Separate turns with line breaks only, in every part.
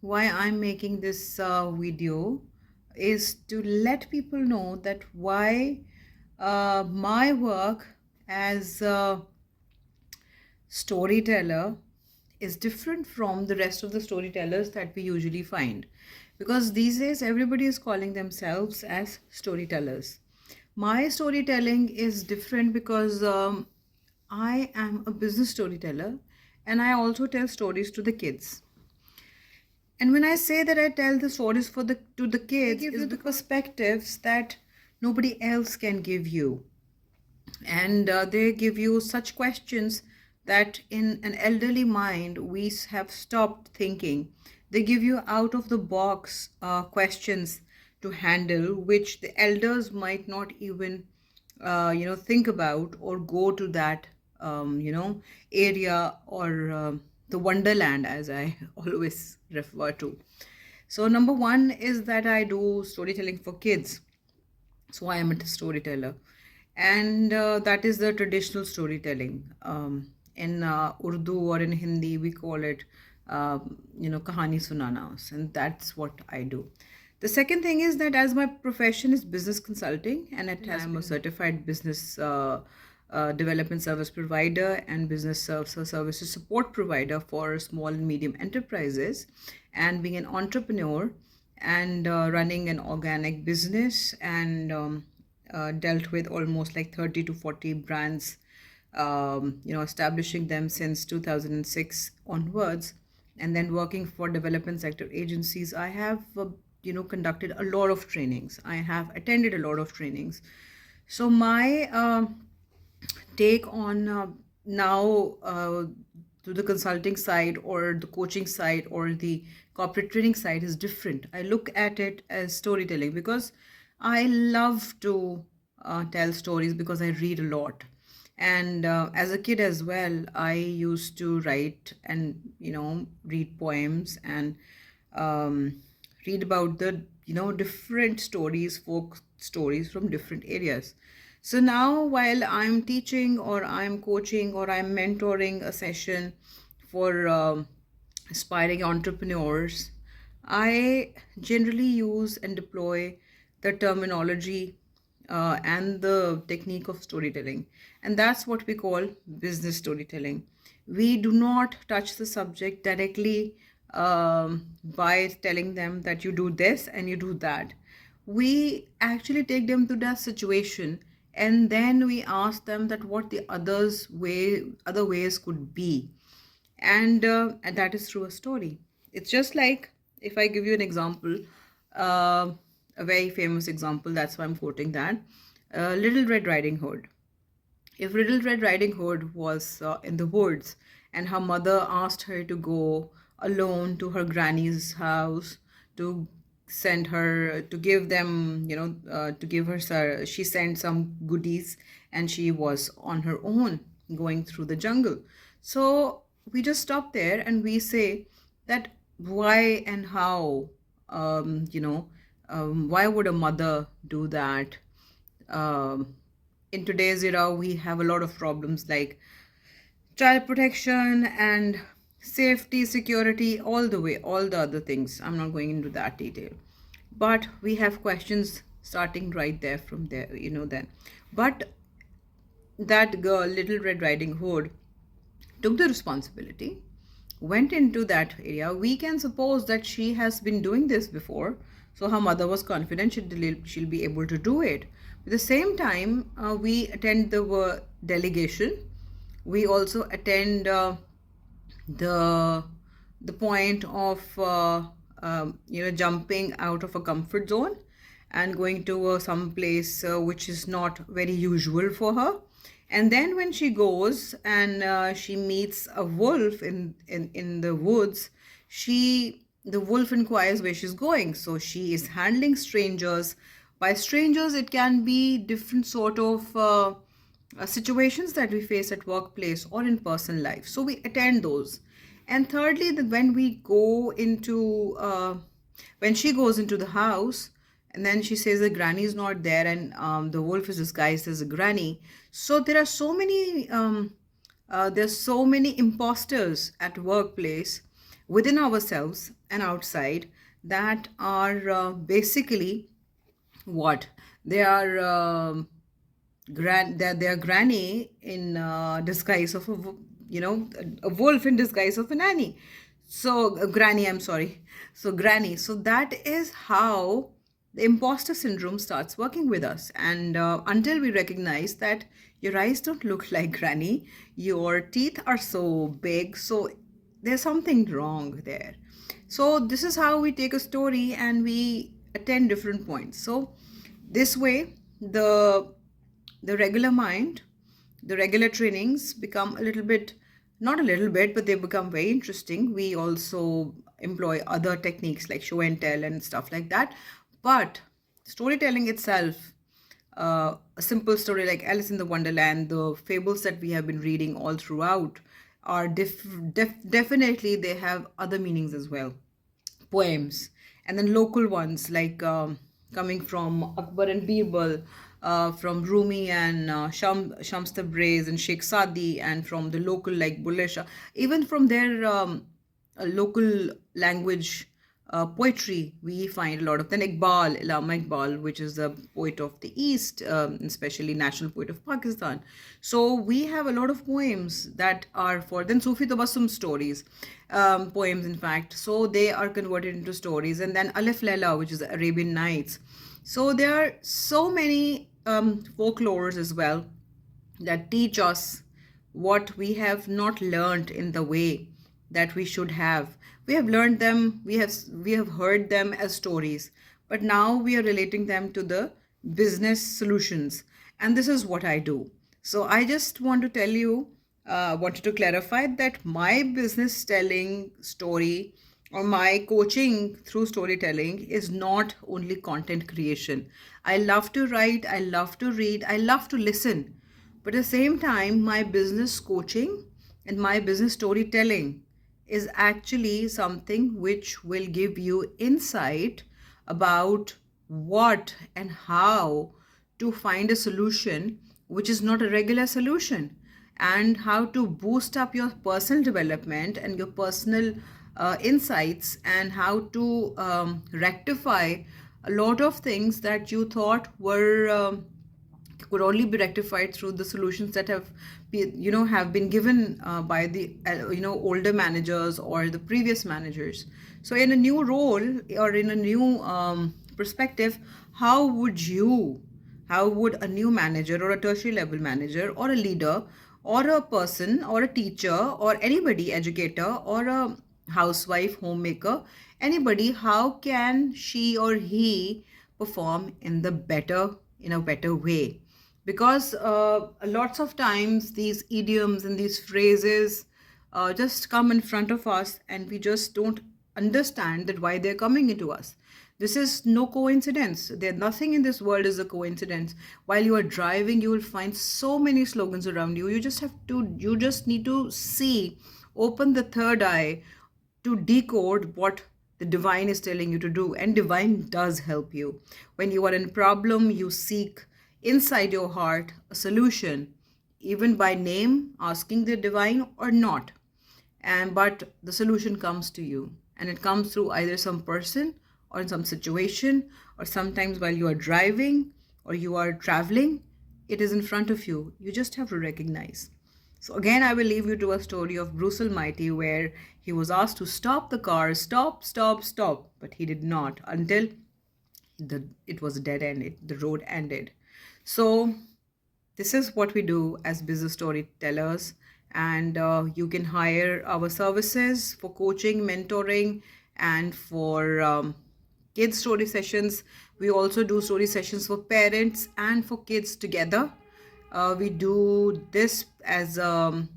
why I'm making this video is to let people know that why my work as a storyteller is different from the rest of the storytellers that we usually find. Because these days everybody is calling themselves as storytellers. My storytelling is different because I am a business storyteller and I also tell stories to the kids. And when I say that I tell the stories for the to the kids, is the perspectives that nobody else can give you, and they give you such questions that in an elderly mind we have stopped thinking. They give you out of the box questions to handle, which the elders might not even think about or go to that area or the wonderland, as I always refer to. So number one is that I do storytelling for kids. So I am a storyteller, and that is the traditional storytelling. In Urdu or in Hindi, we call it, kahani sunanas, and that's what I do. The second thing is that as my profession is business consulting, and I'm a certified business development service provider and business services support provider for small and medium enterprises, and being an entrepreneur and running an organic business, and dealt with almost like 30 to 40 brands, establishing them since 2006 onwards, and then working for development sector agencies. I have conducted a lot of trainings. I have attended a lot of trainings. So my take on now to the consulting side or the coaching side or the corporate training side is different. I look at it as storytelling because I love to tell stories because I read a lot. And as a kid as well, I used to write and read poems and read about the different stories, folk stories from different areas. So now while I'm teaching or I'm coaching or I'm mentoring a session for aspiring entrepreneurs, I generally use and deploy the terminology and the technique of storytelling, and that's what we call business storytelling. We do not touch the subject directly by telling them that you do this and you do that. We actually take them to that situation, and then we ask them that what the other ways could be, and that is through a story. It's just like, if I give you an example, uh, a very famous example, that's why I'm quoting that, Little Red Riding Hood. If Little Red Riding Hood was in the woods and her mother asked her to go alone to her granny's house to send her, to give them, to give her, she sent some goodies, and she was on her own going through the jungle. So we just stop there and we say that why and how, why would a mother do that? In today's era, we have a lot of problems like child protection and safety, security, all the way, all the other things. I'm not going into that detail, but we have questions starting right there from there, then. But that girl, Little Red Riding Hood, took the responsibility, went into that area. We can suppose that she has been doing this before, so her mother was confident she'll be able to do it. At the same time, we attend the delegation. We also attend the point of jumping out of a comfort zone and going to some place which is not very usual for her. And then when she goes and she meets a wolf in the woods, the wolf inquires where she's going. So she is handling strangers. By strangers, it can be different sort of situations that we face at workplace or in personal life. So we attend those. And thirdly, when we go into when she goes into the house, and then she says the granny is not there, and the wolf is disguised as a granny. So there are so many there's so many imposters at workplace, within ourselves and outside that are basically what they are. They're granny in disguise of a wolf in disguise of a nanny. So granny, I'm sorry. So granny. So that is how the imposter syndrome starts working with us. And until we recognize that your eyes don't look like granny, your teeth are so big, so there's something wrong there. So this is how we take a story and we attend different points. So this way, the regular mind, the regular trainings become a little bit, not a little bit, but they become very interesting. We also employ other techniques like show and tell and stuff like that. But storytelling itself, a simple story like Alice in the Wonderland, the fables that we have been reading all throughout are definitely they have other meanings as well, poems, and then local ones like coming from Akbar and Birbal, from Rumi and Shams Tabriz and Sheikh Sadi, and from the local like Bulleh Shah, even from their local language poetry, we find a lot of. Then Iqbal, Allama Iqbal, which is the poet of the East, especially national poet of Pakistan. So we have a lot of poems that are for. Then Sufi Tabassum stories, poems in fact. So they are converted into stories. And then Alif Laila, which is the Arabian Nights. So there are so many folklores as well that teach us what we have not learned in the way that we should have. We have learned them, we have heard them as stories, but now we are relating them to the business solutions. And this is what I do. So I just want to tell you, wanted to clarify that my business telling story or my coaching through storytelling is not only content creation. I love to write, I love to read, I love to listen. But at the same time, my business coaching and my business storytelling is actually something which will give you insight about what and how to find a solution which is not a regular solution, and how to boost up your personal development and your personal insights, and how to rectify a lot of things that you thought were could only be rectified through the solutions that have been given by the older managers or the previous managers. So in a new role or in a new perspective, how would a new manager or a tertiary level manager or a leader or a person or a teacher or anybody, educator or a housewife, homemaker, anybody, how can she or he perform in a better way? Because lots of times these idioms and these phrases just come in front of us and we just don't understand that why they're coming into us. This is no coincidence. There nothing in this world is a coincidence. While you are driving, you will find so many slogans around you. You just need to see, open the third eye to decode what the divine is telling you to do. And divine does help you. When you are in problem, you seek inside your heart a solution, even by name, asking the divine or not. And but the solution comes to you, and it comes through either some person or in some situation, or sometimes while you are driving or you are traveling, it is in front of you. You just have to recognize. So again, I will leave you to a story of Bruce Almighty, where he was asked to stop the car, stop, stop, stop, but he did not until it was a dead end. The road ended. So this is what we do as business storytellers, and you can hire our services for coaching, mentoring, and for kids story sessions. We also do story sessions for parents and for kids together. We do this as a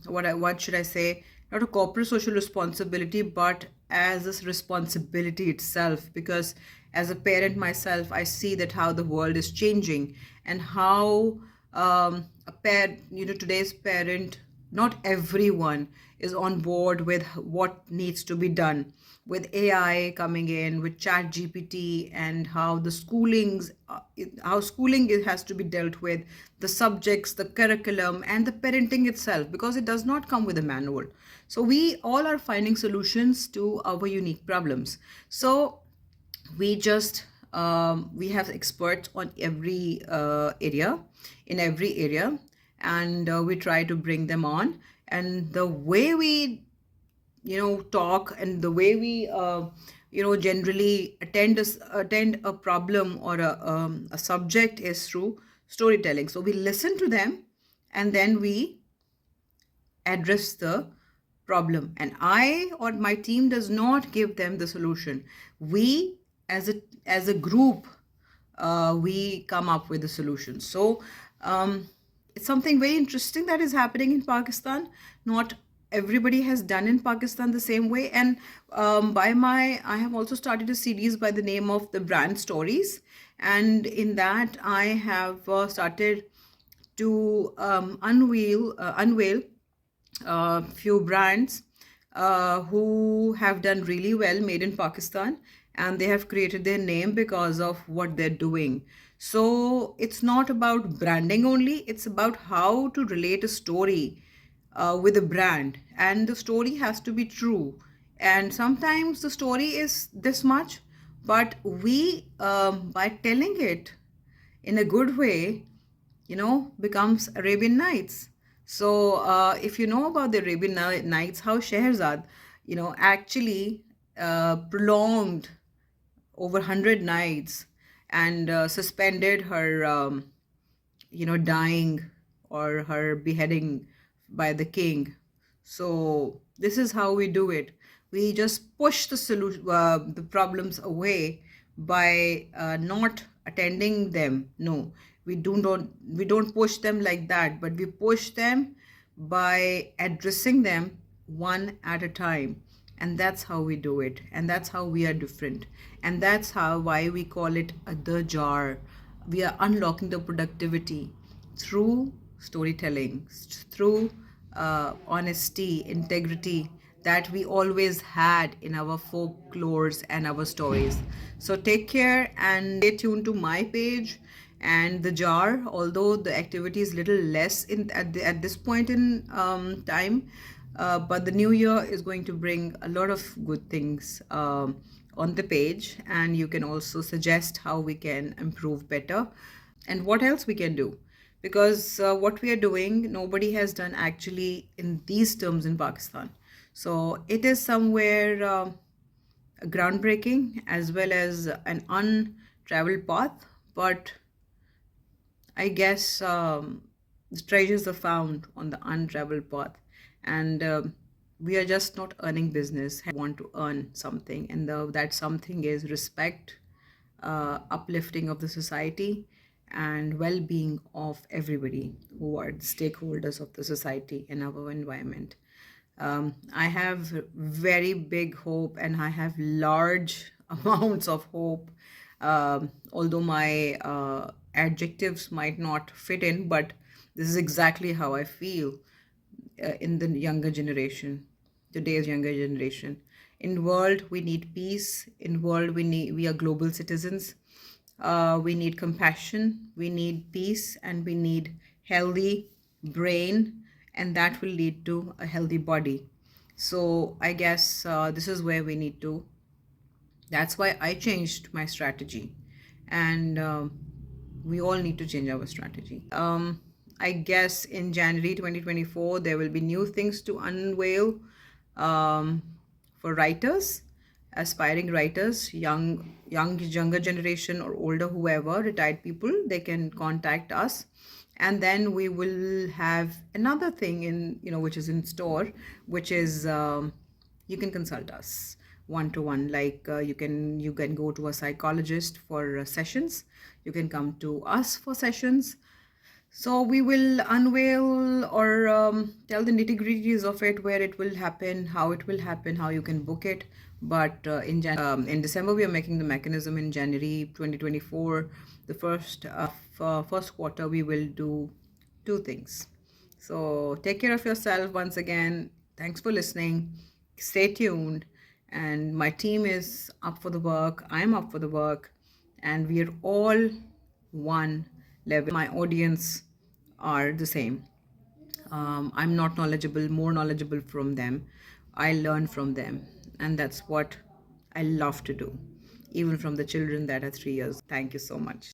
what should I say, not a corporate social responsibility, but as a responsibility itself, because as a parent myself, I see that how the world is changing, and how today's parent Not everyone is on board with what needs to be done with AI coming in, with chat GPT, and how the how schooling has to be dealt with, the subjects, the curriculum, and the parenting itself, because it does not come with a manual. So we all are finding solutions to our unique problems. So we have experts on every area, in every area, and we try to bring them on. And the way we talk, and the way we generally attend a problem or a subject is through storytelling. So we listen to them, and then we address the problem, and I or my team does not give them the solution. We, as a group, we come up with the solution. So it's something very interesting that is happening in Pakistan. Not everybody has done in Pakistan the same way. And I have also started a series by the name of the brand stories, and in that I have started to unveil few brands who have done really well, made in Pakistan, and they have created their name because of what they're doing. So it's not about branding only, it's about how to relate a story with a brand, and the story has to be true. And sometimes the story is this much, but we, by telling it in a good way, becomes Arabian Nights. So if you know about the Arabian Nights, how Shehrazad, actually prolonged over 100 nights, and suspended her dying, or her beheading by the king. So this is how we do it. We just push the problems away by not attending them. No, we don't push them like that, but we push them by addressing them one at a time. And that's how we do it, and that's how we are different, and that's how why we call it the jar. We are unlocking the productivity through storytelling, through honesty, integrity that we always had in our folklores and our stories. So take care and stay tuned to my page and the jar. Although the activity is little less at this point in time, but the new year is going to bring a lot of good things on the page, and you can also suggest how we can improve better and what else we can do, because what we are doing nobody has done actually in these terms in Pakistan. So it is somewhere groundbreaking as well as an untraveled path, but I guess the treasures are found on the untraveled path, and we are just not earning business. We want to earn something, and that something is respect, uplifting of the society, and well-being of everybody who are the stakeholders of the society and our environment. I have very big hope, and I have large amounts of hope. Although my adjectives might not fit in, but this is exactly how I feel in the younger generation, today's younger generation. In world, we need peace. In world, we are global citizens. We need compassion, we need peace, and we need healthy brain, and that will lead to a healthy body. So I guess this is where we need to. That's why I changed my strategy, and we all need to change our strategy. I guess in January 2024 there will be new things to unveil um, for writers, aspiring writers, younger generation or older, whoever, retired people. They can contact us, and then we will have another thing in which is in store, which is you can consult us one to one. Like you can go to a psychologist for sessions, you can come to us for sessions. So we will unveil or tell the nitty gritties of it, where it will happen, how it will happen, how you can book it. But in December we are making the mechanism. In January 2024, the first quarter, we will do two things. So take care of yourself once again. Thanks for listening. Stay tuned. And my team is up for the work. I'm up for the work. And we are all one level. My audience are the same. I'm not knowledgeable, more knowledgeable from them. I learn from them. And that's what I love to do, even from the children that are 3 years. Thank you so much.